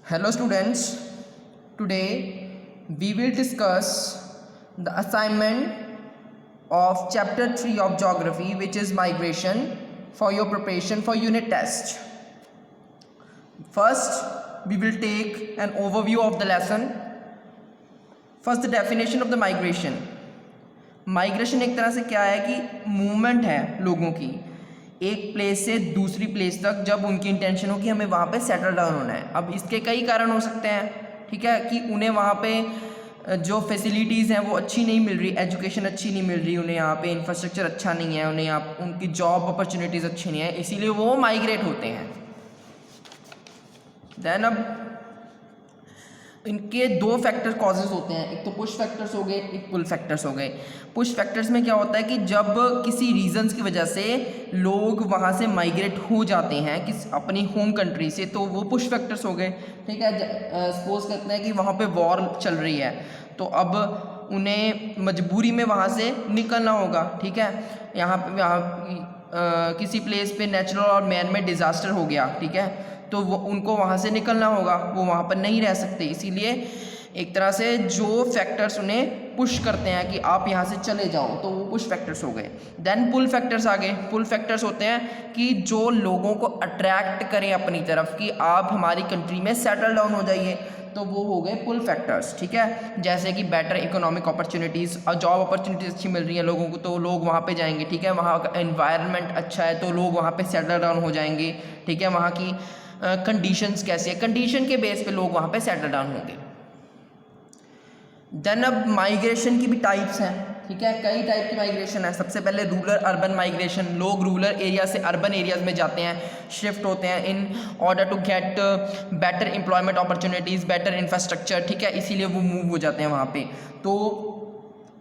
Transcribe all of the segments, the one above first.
Hello students, today we will discuss the assignment of chapter 3 of geography, which is migration, for your preparation for unit test. First we will take an overview of the lesson. First, the definition of the migration. Migration एक तरह से क्या है कि movement है लोगों की एक प्लेस से दूसरी प्लेस तक, जब उनकी इंटेंशन हो कि हमें वहाँ पे सेटल डाउन होना है। अब इसके कई कारण हो सकते हैं, ठीक है, कि उन्हें वहाँ पे जो फैसिलिटीज़ हैं वो अच्छी नहीं मिल रही, एजुकेशन अच्छी नहीं मिल रही, उन्हें यहाँ पे इंफ्रास्ट्रक्चर अच्छा नहीं है, उन्हें यहाँ उनकी जॉब अपॉर्चुनिटीज़ अच्छी नहीं है, इसीलिए वो माइग्रेट होते हैं। देन अब इनके दो फैक्टर कॉजेज होते हैं, एक तो पुश फैक्टर्स हो गए, एक पुल फैक्टर्स हो गए। पुश फैक्टर्स में क्या होता है कि जब किसी रीजंस की वजह से लोग वहाँ से माइग्रेट हो जाते हैं अपनी होम कंट्री से, तो वो पुश फैक्टर्स हो गए, ठीक है। सपोज करते हैं कि वहाँ पे वॉर चल रही है, तो अब उन्हें मजबूरी में वहाँ से निकलना होगा, ठीक है। यहाँ किसी प्लेस पे नेचुरल और मैन मेड डिज़ास्टर हो गया, ठीक है, तो वो उनको वहाँ से निकलना होगा, वो वहाँ पर नहीं रह सकते। इसीलिए एक तरह से जो फैक्टर्स उन्हें पुश करते हैं कि आप यहाँ से चले जाओ, तो वो पुश फैक्टर्स हो गए। देन पुल फैक्टर्स आ गए। पुल फैक्टर्स होते हैं कि जो लोगों को अट्रैक्ट करें अपनी तरफ कि आप हमारी कंट्री में सेटल डाउन हो जाइए, तो वो हो गए पुल फैक्टर्स, ठीक है। जैसे कि बेटर इकोनॉमिक अपॉर्चुनिटीज़ और जॉब अपॉर्चुनिटीज़ अच्छी मिल रही है लोगों को, तो लोग वहाँ पे जाएंगे, ठीक है। वहाँ का एनवायरनमेंट अच्छा है, तो लोग वहाँ पे सेटल डाउन हो जाएंगे, ठीक है। वहाँ की कंडीशंस कैसी है, कंडीशन के बेस पे लोग वहाँ पे सेटल डाउन होंगे। देन अब माइग्रेशन की भी टाइप्स हैं, ठीक है, कई टाइप की माइग्रेशन है। सबसे पहले रूरल अर्बन माइग्रेशन, लोग रूरल एरिया से अर्बन एरियाज़ में जाते हैं, शिफ्ट होते हैं in order to get better employment opportunities, better infrastructure, ठीक है, इसीलिए वो मूव हो जाते हैं वहाँ पे। तो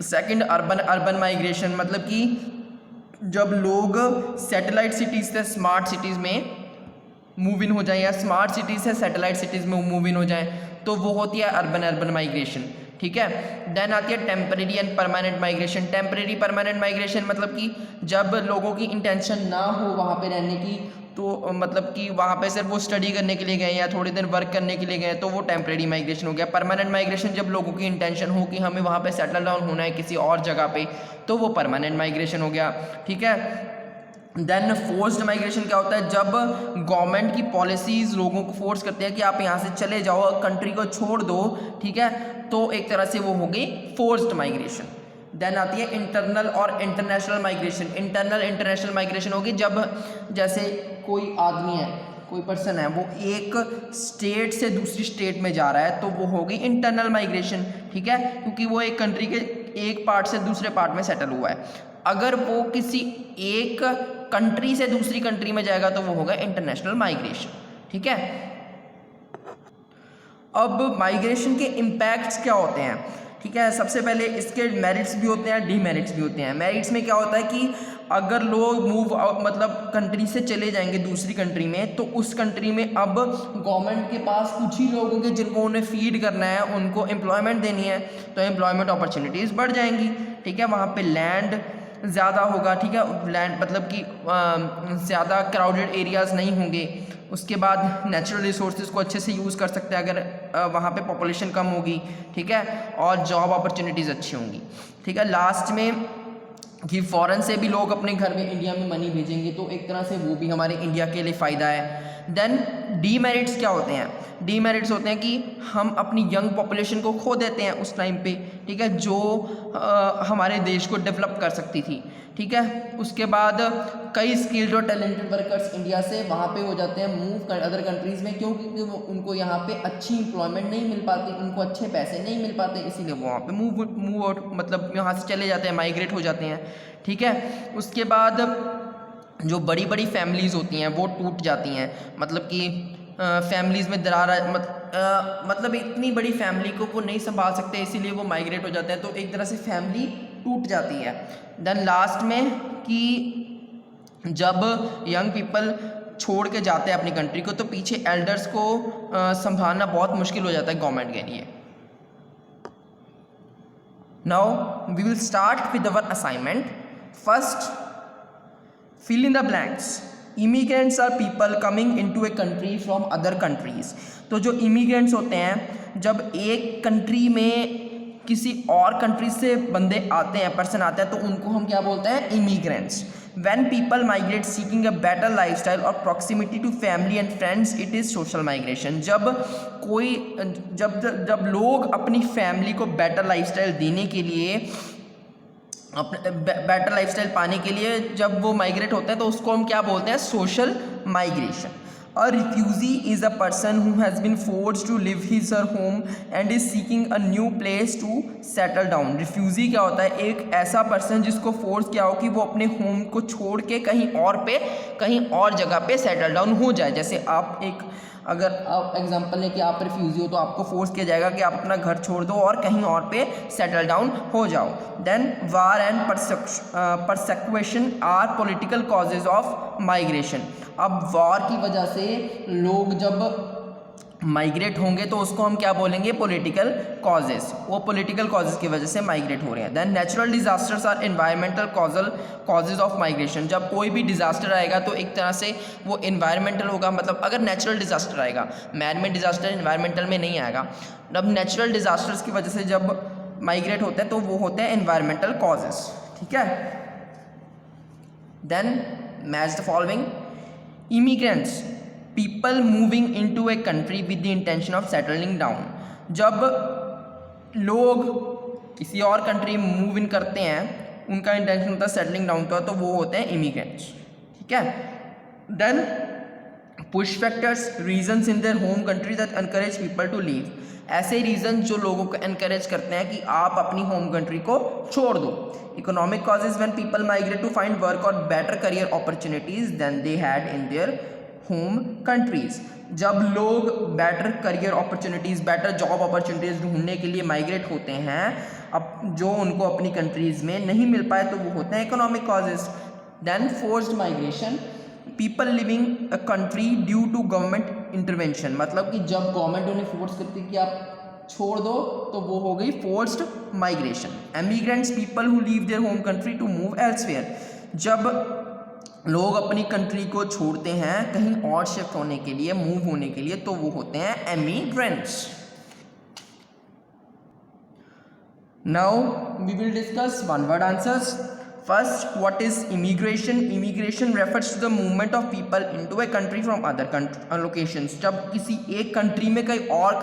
सेकंड अर्बन माइग्रेशन मतलब कि जब लोग सैटेलाइट सिटीज़ से स्मार्ट सिटीज़ में मूव इन हो जाए, या स्मार्ट सिटीज़ से सैटेलाइट सिटीज़ में मूव इन हो जाए, तो वो होती है अर्बन माइग्रेशन, ठीक है। देन आती है temporary and permanent migration. Temporary permanent migration मतलब कि जब लोगों की इंटेंशन ना हो वहाँ पे रहने की, तो मतलब कि वहाँ पे सिर्फ वो स्टडी करने के लिए गए या थोड़ी देर वर्क करने के लिए गए, तो वो टेम्परेरी माइग्रेशन हो गया। परमानेंट माइग्रेशन जब लोगों की इंटेंशन हो कि हमें वहाँ पे सेटल डाउन होना है किसी और जगह पे, तो वो परमानेंट माइग्रेशन हो गया, ठीक है। देन फोर्स्ड माइग्रेशन क्या होता है, जब गवर्नमेंट की पॉलिसीज़ लोगों को फोर्स करते हैं कि आप यहाँ से चले जाओ, कंट्री को छोड़ दो, ठीक है, तो एक तरह से वो हो गई फोर्स्ड माइग्रेशन। देन आती है इंटरनल और international migration. Internal international migration होगी जब जैसे कोई आदमी है, कोई पर्सन है, वो एक स्टेट से दूसरी स्टेट में जा रहा है, तो वो होगी इंटरनल माइग्रेशन, ठीक है, क्योंकि वो एक कंट्री के एक पार्ट से दूसरे पार्ट में सेटल हुआ है। अगर वो किसी एक कंट्री से दूसरी कंट्री में जाएगा, तो वो होगा इंटरनेशनल माइग्रेशन, ठीक है। अब माइग्रेशन के इम्पैक्ट्स क्या होते हैं, ठीक है। सबसे पहले इसके मेरिट्स भी होते हैं, डीमेरिट्स भी होते हैं। मेरिट्स में क्या होता है कि अगर लोग मूव मतलब कंट्री से चले जाएंगे दूसरी कंट्री में, तो उस कंट्री में अब गवर्नमेंट के पास कुछ ही लोग होंगे जिनको उन्हें फीड करना है, उनको एम्प्लॉयमेंट देनी है, तो एम्प्लॉयमेंट अपॉर्चुनिटीज़ बढ़ जाएंगी, ठीक है। वहाँ पे लैंड ज़्यादा होगा, ठीक है, लैंड मतलब कि ज़्यादा क्राउडेड एरियाज़ नहीं होंगे। उसके बाद नेचुरल रिसोर्सेज को अच्छे से यूज़ कर सकते हैं अगर वहाँ पे पॉपुलेशन कम होगी, ठीक है, और जॉब अपॉर्चुनिटीज़ अच्छी होंगी, ठीक है। लास्ट में कि फ़ॉरेन से भी लोग अपने घर में इंडिया में मनी भेजेंगे, तो एक तरह से वो भी हमारे इंडिया के लिए फ़ायदा है। देन डीमेरिट्स क्या होते हैं, डीमेरिट्स होते हैं कि हम अपनी यंग पॉपुलेशन को खो देते हैं उस टाइम पे, ठीक है, जो हमारे देश को डेवलप कर सकती थी, ठीक है। उसके बाद कई स्किल्ड और टैलेंटेड वर्कर्स इंडिया से वहाँ पे हो जाते हैं मूव अदर कंट्रीज़ में, क्योंकि उनको यहाँ पे अच्छी एम्प्लॉयमेंट नहीं मिल पाती, उनको अच्छे पैसे नहीं मिल पाते, इसीलिए वो वहाँ पे मूव आउट मतलब यहाँ से चले जाते हैं, माइग्रेट हो जाते हैं, ठीक है। उसके बाद जो बड़ी बड़ी फैमिलीज़ होती हैं वो टूट जाती हैं, मतलब कि फैमिलीज़ में दरार मतलब इतनी बड़ी फैमिली को वो नहीं संभाल सकते, इसीलिए वो माइग्रेट हो जाते हैं, तो एक तरह से फैमिली टूट जाती है। देन लास्ट में कि जब यंग पीपल छोड़ के जाते हैं अपनी कंट्री को, तो पीछे एल्डर्स को संभालना बहुत मुश्किल हो जाता है गवर्नमेंट के लिए। Now we will start with our assignment. First, fill in the blanks. Immigrants are people coming into a country from other countries. तो जो इमिग्रेंट्स होते हैं, जब एक कंट्री में किसी और कंट्री से बंदे आते हैं, पर्सन आते हैं, तो उनको हम क्या बोलते हैं, immigrants. When people migrate seeking a better lifestyle or proximity to family and friends, it is social migration। जब लोग अपनी फैमिली को बेटर लाइफस्टाइल देने के लिए, बेटर लाइफस्टाइल पाने के लिए जब वो माइग्रेट होते हैं, तो उसको हम क्या बोलते हैं, social migration. A refugee is a person who has been forced to leave his or home and is seeking a new place to settle down। refugee क्या होता है, एक ऐसा पर्सन जिसको फोर्स किया हो कि वो अपने होम को छोड़ के कहीं और जगह पे सेटल डाउन हो जाए। जैसे आप अगर आप एग्जांपल लें कि आप रिफ्यूजी हो, तो आपको फोर्स किया जाएगा कि आप अपना घर छोड़ दो और कहीं और पे सेटल डाउन हो जाओ। Then war and persecution are political causes of migration. अब वॉर की वजह से लोग जब माइग्रेट होंगे तो उसको हम क्या बोलेंगे, पॉलिटिकल कॉजेज। वो पॉलिटिकल कॉजेज की वजह से माइग्रेट हो रहे हैं। Then natural disasters are environmental causes of migration. जब कोई भी डिजास्टर आएगा तो एक तरह से वो एनवायरमेंटल होगा। मतलब अगर नेचुरल डिजास्टर आएगा, मैन मेड डिजास्टर एनवायरमेंटल में नहीं आएगा। अब नेचुरल डिजास्टर्स की वजह से जब माइग्रेट होते हैं तो वो होते हैं एनवायरमेंटल कॉजेज। ठीक है। Then match the following. Immigrants, people moving into a country with the intention of settling down. जब लोग किसी और कंट्री में मूव इन करते हैं, उनका इंटेंशन होता है सेटलिंग डाउन का, तो वो होते हैं इमिग्रेंट्स। ठीक है। Then push factors, reasons in their home country that encourage people to leave. ऐसे रीजन जो लोगों को एनकरेज करते हैं कि आप अपनी होम कंट्री को छोड़ दो। Economic causes, when people migrate to find work और better career opportunities than they had in their home countries. जब लोग better career opportunities, better job opportunities ढूंढने के लिए माइग्रेट होते हैं, अब जो उनको अपनी कंट्रीज़ में नहीं मिल पाए, तो वो होते हैं economic causes. Then forced migration, people living a country due to government intervention. मतलब कि जब गवर्नमेंट उन्हें फोर्स करती है कि आप छोड़ दो, तो वो हो गई forced migration. Emigrants, people who leave their home country to move elsewhere. जब लोग अपनी कंट्री को छोड़ते हैं कहीं और शिफ्ट होने के लिए, मूव होने के लिए, तो वो होते हैं emigrants. Now we will discuss one word answers. First, what is immigration? Immigration refers to the movement of people into a country from other locations. जब किसी एक कंट्री में कई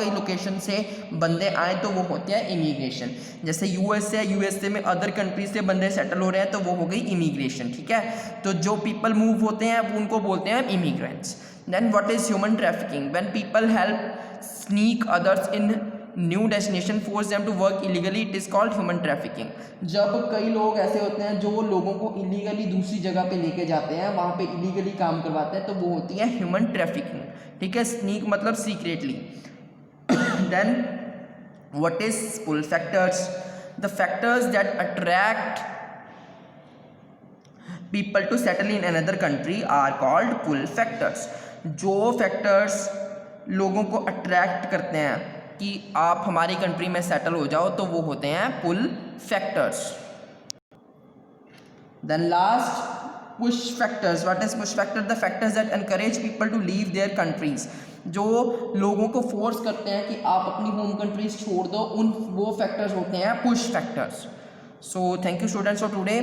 लोकेशन से बंदे आए तो वो होते हैं इमिग्रेशन। जैसे यूएसए में अदर कंट्री से बंदे सेटल हो रहे हैं, तो वो हो गई इमिग्रेशन। ठीक है। तो जो पीपल मूव होते हैं वो उनको बोलते हैं immigrants. Then what is human trafficking? When people help sneak others in new destination, force them to work illegally, it is called human trafficking. जब कई लोग ऐसे होते हैं जो लोगों को इलीगली दूसरी जगह पे लेके जाते हैं, वहाँ पे इलीगली काम करवाते हैं, तो वो होती है ह्यूमन ट्रैफिकिंग। ठीक है। स्नीक मतलब secretly. Then what is pull factors? The factors that attract people to settle in another country are called pull factors. जो फैक्टर्स लोगों को अट्रैक्ट करते हैं कि आप हमारी कंट्री में सेटल हो जाओ, तो वो होते हैं pull factors. Then last, push factors. What is push factor? The factors that encourage people to leave their countries. जो लोगों को फोर्स करते हैं कि आप अपनी होम कंट्रीज छोड़ दो, वो फैक्टर्स होते हैं push factors. So thank you students for today.